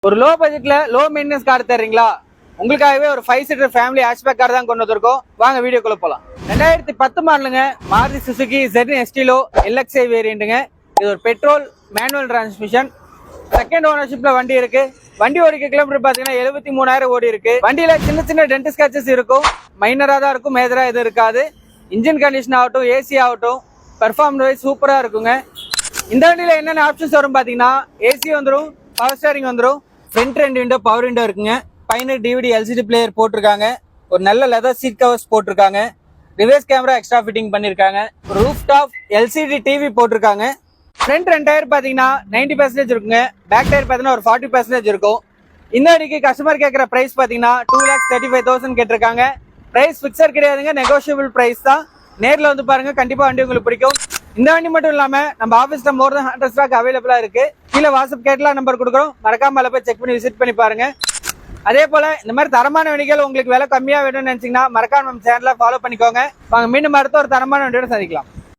ஒரு லோ பட்ஜெட்ல low maintenance car தர்றீங்களா? உங்களுக்காகவே ஒரு 5 சீட்டர் ஃபேமிலி ஹேட்ச்பேக் கார் தான் கொண்டு வந்திருக்கோம். வாங்க வீடியோக்குள்ள போலாம். 2010 மாடலுங்க, Maruti Suzuki ZN Estilo LXi வேரியண்ட்டுங்க. இது ஒரு பெட்ரோல் மேனுவல் டிரான்ஸ்மிஷன். செகண்ட் ஓனர்ஷிப்ல வண்டி இருக்கு. வண்டி ஓடிக்க கிலோமீட்டர் பாத்தீங்கன்னா 73,000 ஓடி இருக்கு. வண்டியில சின்ன சின்ன டென்ட் ஸ்கிராச்சஸ் இருக்கும், மைனரா தான் இருக்கும், மேஜரா எதுவும் இருக்காது. இன்ஜின் கண்டிஷன் ஆகட்டும், ஏசி ஆகட்டும், பெர்ஃபார்மன்ஸ் வைஸ் சூப்பரா இருக்குங்க. இந்த வண்டியில என்னென்ன ஆப்ஷன்ஸ் வரும் பாத்தீங்கன்னா, ஏசி வந்துடும், பவர் ஸ்டேரிங் வந்துடும், ஃப்ரண்ட் 2 விண்டோ பவர் விண்டோ இருக்குங்க, பைனர் டிவிடி LCD பிளேயர் போட்டிருக்காங்க, ஒரு நல்ல லெதர் சீட் கவர்ஸ் போட்டிருக்காங்க, ரிவர்ஸ் கேமரா எக்ஸ்ட்ரா ஃபிட்டிங் பண்ணிருக்காங்க, ரூஃப் டாப் LCD டிவி போட்டிருக்காங்க. ஃப்ரண்ட் 2 டயர் பாத்தீங்கன்னா 90% இருக்குங்க, பேக் டயர் பாத்தீங்கன்னா ஒரு 40% இருக்கும். இந்த வண்டிக்கு கஸ்டமர் கேட்கிற பிரைஸ் பாத்தீங்கன்னா 2,35,000 கேட்டிருக்காங்க. பிரைஸ் பிக்சர் கிடையாதுங்க, நெகோஷியபிள் பிரைஸ் தான். நேர்ல வந்து பாருங்க, கண்டிப்பா வண்டி உங்களுக்கு பிடிக்கும். இந்த வண்டி மட்டும் இல்லாம நம்ம ஆபீஸ்ல மோர் தென் 100 ஸ்டாக் அவைலபிளா இருக்கு. கீழே வாட்ஸ்அப் கேட்லாக் நம்பர் கொடுக்குறோம், மறக்காம அதில் போய் செக் பண்ணி விசிட் பண்ணி பாருங்க. அதே போல இந்த மாதிரி தரமான வண்டிகள் உங்களுக்கு விலை கம்மியா வேணும்னு நினைச்சீங்கன்னா மறக்காம நம்ம சேனலை ஃபாலோ பண்ணிக்கோங்க. வாங்க மீண்டும் அடுத்த ஒரு தரமான வண்டியோட சந்திக்கலாம்.